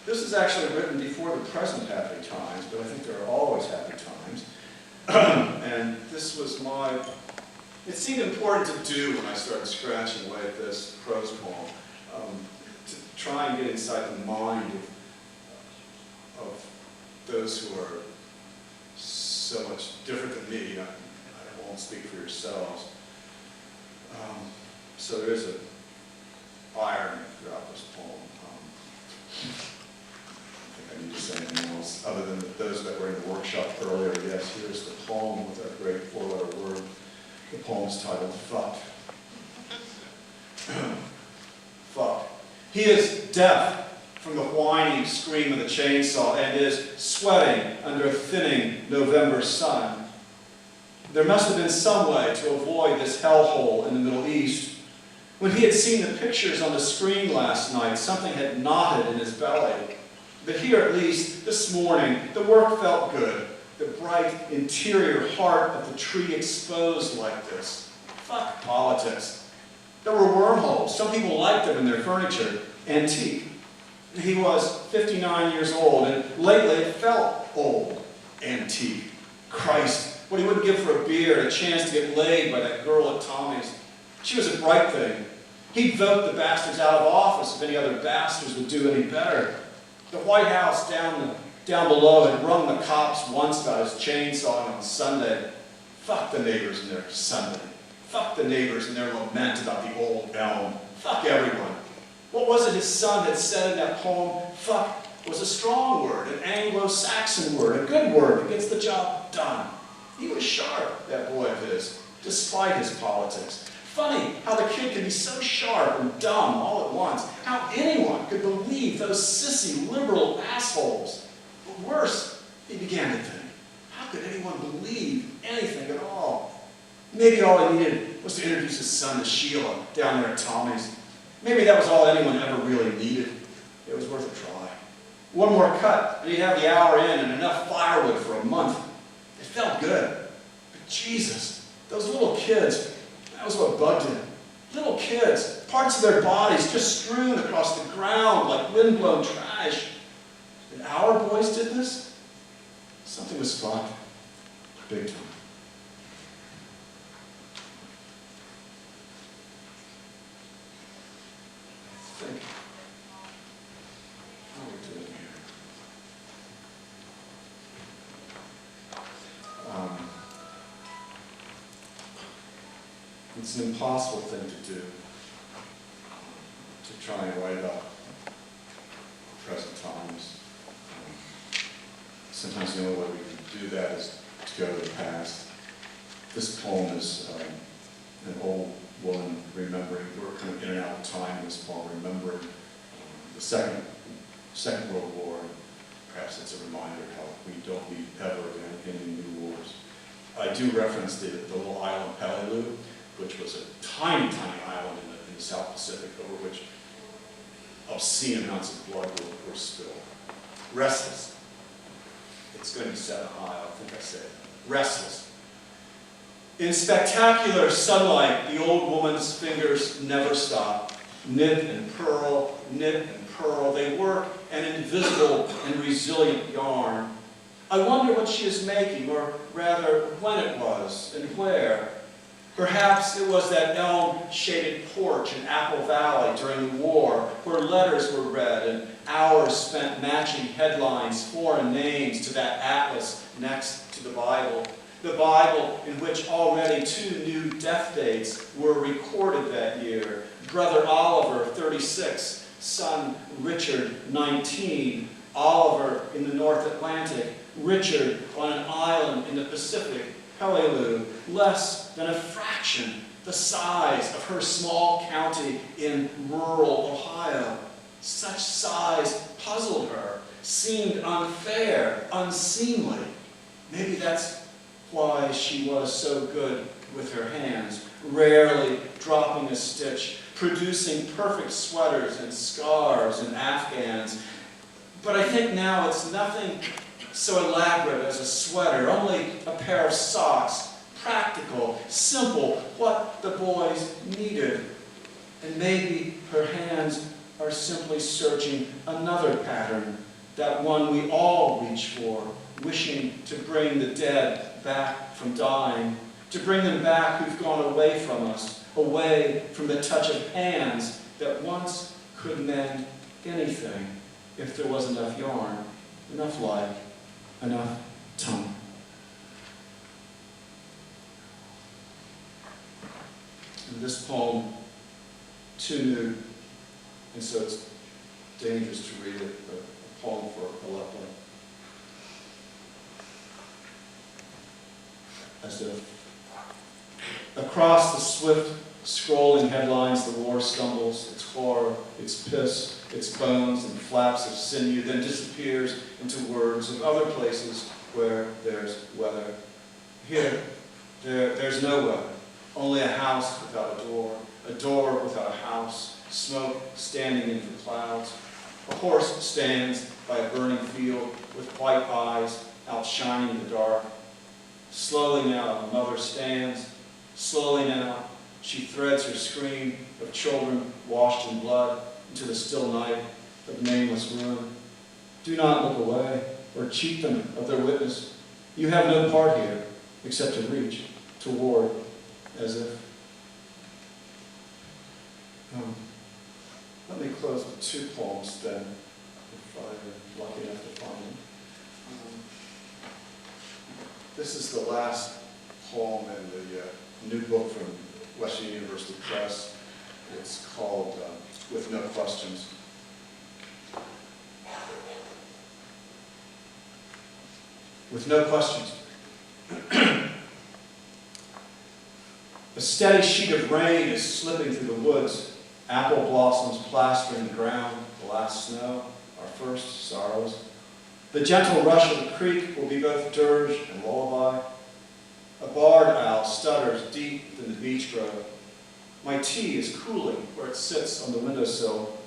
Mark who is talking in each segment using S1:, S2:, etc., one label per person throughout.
S1: This is actually written before the present happy times, but I think there are always happy times. And this was it seemed important to do when I started scratching away at this prose poem, to try and get inside the mind of those who are so much different than me. I won't speak for yourselves. So there is an irony throughout this poem. I need to say anything else other than those that were in the workshop earlier. Yes, here's the poem with that great four-letter word. The poem's titled Fuck. Fuck. He is deaf from the whining scream of the chainsaw and is sweating under a thinning November sun. There must have been some way to avoid this hellhole in the Middle East. When he had seen the pictures on the screen last night, something had knotted in his belly. But here, at least, this morning, the work felt good. The bright interior heart of the tree exposed like this. Fuck politics. There were wormholes. Some people liked them in their furniture. Antique. He was 59 years old, and lately it felt old. Antique. Christ, what he wouldn't give for a beer and a chance to get laid by that girl at Tommy's. She was a bright thing. He'd vote the bastards out of office if any other bastards would do any better. The White House down below had rung the cops once about his chainsawing on Sunday. Fuck the neighbors and their Sunday. Fuck the neighbors and their lament about the old elm. Fuck everyone. What was it his son had said in that poem? Fuck was a strong word, an Anglo-Saxon word, a good word that gets the job done. He was sharp, that boy of his, despite his politics. Funny how the kid can be so sharp and dumb all at once. How anyone could believe those sissy liberal assholes. But worse, he began to think, how could anyone believe anything at all? Maybe all he needed was to introduce his son to Sheila down there at Tommy's. Maybe that was all anyone ever really needed. It was worth a try. One more cut, and he'd have the hour in and enough firewood for a month. It felt good. But Jesus, those little kids, that was what bugged him. Little kids, parts of their bodies just strewn across the ground like windblown trash. And our boys did this? Something was fucked. Big time. I think. How are we doing here? It's an impossible thing to do, to try and write about present times. Sometimes the only way we can do that is to go to the past. This poem is an old woman remembering, we're kind of in and out of time in this poem, remembering the Second World War. Perhaps it's a reminder how we don't need ever again any new wars. I do reference the little island Peleliu, which was a tiny, tiny island in the South Pacific over which obscene amounts of blood were spilled. Restless. It's going to be 7 high, I think I said. Restless. In spectacular sunlight, the old woman's fingers never stop. Knit and purl, knit and purl. They work an invisible and resilient yarn. I wonder what she is making, or rather, when it was, and where. Perhaps it was that elm-shaded porch in Apple Valley during the war, where letters were read and hours spent matching headlines, foreign names to that atlas next to the Bible in which already 2 new death dates were recorded that year. Brother Oliver, 36, son Richard, 19, Oliver in the North Atlantic, Richard on an island in the Pacific, Peleliu, less than a fraction the size of her small county in rural Ohio. Such size puzzled her, seemed unfair, unseemly. Maybe that's why she was so good with her hands, rarely dropping a stitch, producing perfect sweaters and scarves and afghans. But I think now it's nothing so elaborate as a sweater, only a pair of socks, practical, simple, what the boys needed. And maybe her hands are simply searching another pattern, that one we all reach for, wishing to bring the dead back from dying, to bring them back who've gone away from us, away from the touch of hands that once could mend anything if there was enough yarn, enough light, enough tongue. And this poem, too new, and so it's dangerous to read it, but a poem for a Aleppo. As if across the swift scrolling headlines the war stumbles, its horror, its piss, its bones and flaps of sinew, then disappears into words of other places where there's weather. Here, there's no weather, only a house without a door without a house, smoke standing in the clouds. A horse stands by a burning field with white eyes outshining the dark. Slowly now, a mother stands. Slowly now, she threads her screen of children washed in blood into the still night of nameless ruin. Do not look away or cheat them of their witness. You have no part here except to reach toward as if. Let me close with two poems then, if I'm lucky enough to find them. This is the last poem in the new book from Western University Press. It's called With No Questions. With no questions. A steady sheet of rain is slipping through the woods. Apple blossoms plastering the ground, the last snow, our first sorrows. The gentle rush of the creek will be both dirge and lullaby. A barred owl stutters deep in the beech grove. My tea is cooling where it sits on the windowsill.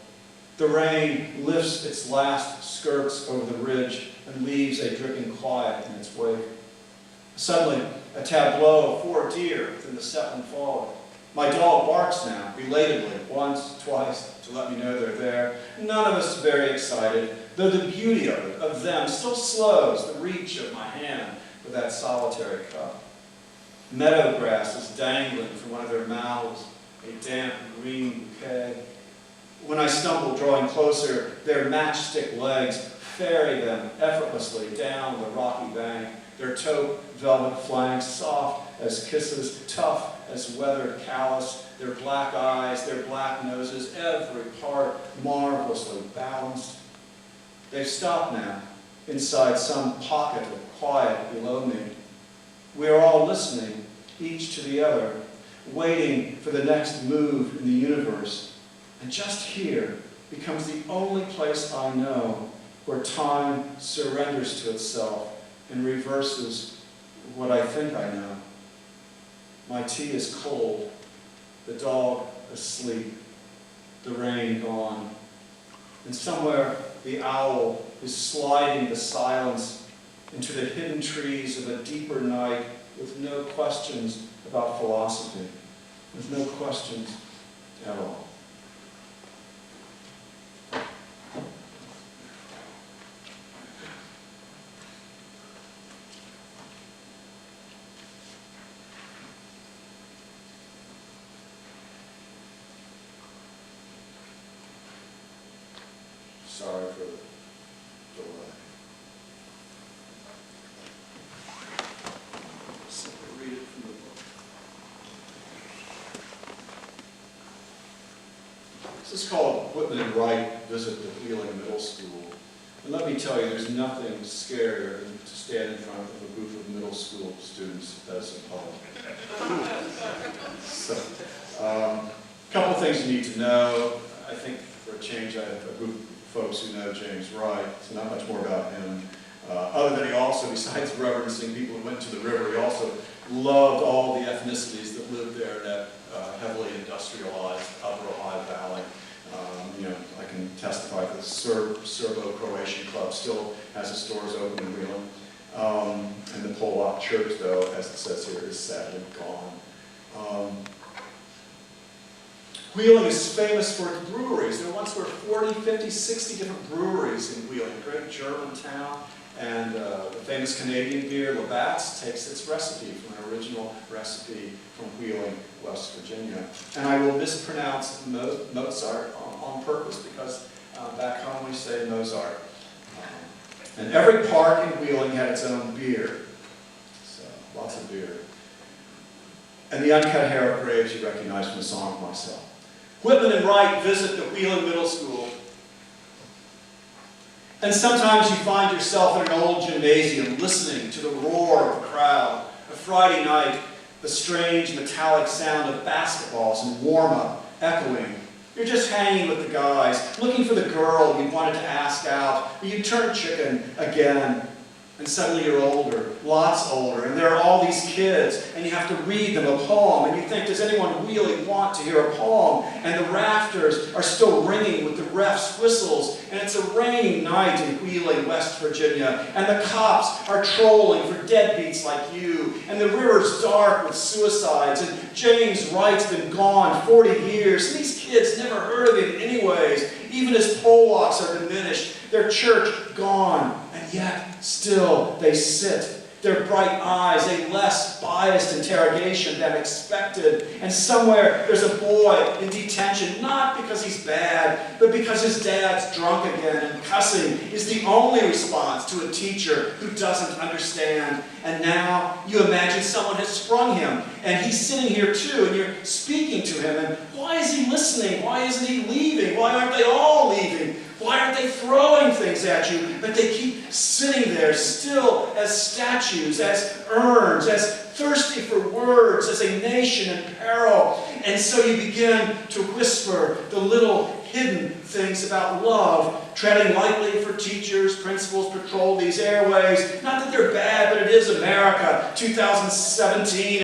S1: The rain lifts its last skirts over the ridge and leaves a dripping quiet in its wake. Suddenly, a tableau of 4 deer within the settling fog. My dog barks now, belatedly, once, twice, to let me know they're there. None of us very excited, though the beauty of it, of them, still slows the reach of my hand for that solitary cup. Meadow grass is dangling from one of their mouths, a damp green bouquet. When I stumble, drawing closer, their matchstick legs ferry them effortlessly down the rocky bank, their taupe velvet flanks soft as kisses, tough as weathered callus, their black eyes, their black noses, every part marvelously balanced. They've stopped now, inside some pocket of quiet below me. We are all listening, each to the other, waiting for the next move in the universe. And just here becomes the only place I know where time surrenders to itself and reverses what I think I know. My tea is cold, the dog asleep, the rain gone. And somewhere the owl is sliding the silence into the hidden trees of a deeper night with no questions about philosophy, with no questions at all. Sorry for the delay. Simply read it from the book. This is called Whitman and Wright Visit the Wheeling Middle School. And let me tell you, there's nothing scarier than to stand in front of a group of middle school students as a public. So, a couple of things you need to know. I think for a change, I have a group of folks who know James Wright, so not much more about him. Other than he also, besides reverencing people who went to the river, he also loved all the ethnicities that lived there in that heavily industrialized Upper Ohio Valley. I can testify that the Serbo-Croatian Club still has its doors open in Wheeling. And the Polak Church, though, as it says here, is sadly gone. Wheeling is famous for its breweries. There once were 40, 50, 60 different breweries in Wheeling, a great German town. And the famous Canadian beer, Labatt's, takes its recipe from an original recipe from Wheeling, West Virginia. And I will mispronounce Mozart on purpose because back home we say Mozart. And every park in Wheeling had its own beer. So, lots of beer. And the uncut hair of graves you recognize from the song of myself. Whitman and Wright visit the Wheeling Middle School. And sometimes you find yourself in an old gymnasium listening to the roar of the crowd. A Friday night, the strange metallic sound of basketballs and warm-up echoing. You're just hanging with the guys, looking for the girl you wanted to ask out, but you turn chicken again. And suddenly you're older, lots older, and there are all these kids, and you have to read them a poem, and you think, does anyone really want to hear a poem? And the rafters are still ringing with the refs' whistles, and it's a rainy night in Wheeling, West Virginia, and the cops are trolling for deadbeats like you, and the river's dark with suicides, and James Wright's been gone 40 years, and these kids never heard of him anyways. Even his Polacks are diminished, their church gone, and yet still they sit. Their bright eyes, a less biased interrogation than expected. And somewhere there's a boy in detention, not because he's bad, but because his dad's drunk again, and cussing is the only response to a teacher who doesn't understand. And now you imagine someone has sprung him, and he's sitting here too, and you're speaking to him, and why is he listening? Why isn't he leaving? Why aren't they all leaving? Why aren't they throwing things at you? But they keep sitting there still as statues, as urns, as thirsty for words, as a nation in peril. And so you begin to whisper the little hidden things about love, treading lightly for teachers, principals patrol these airways. Not that they're bad, but it is America, 2017.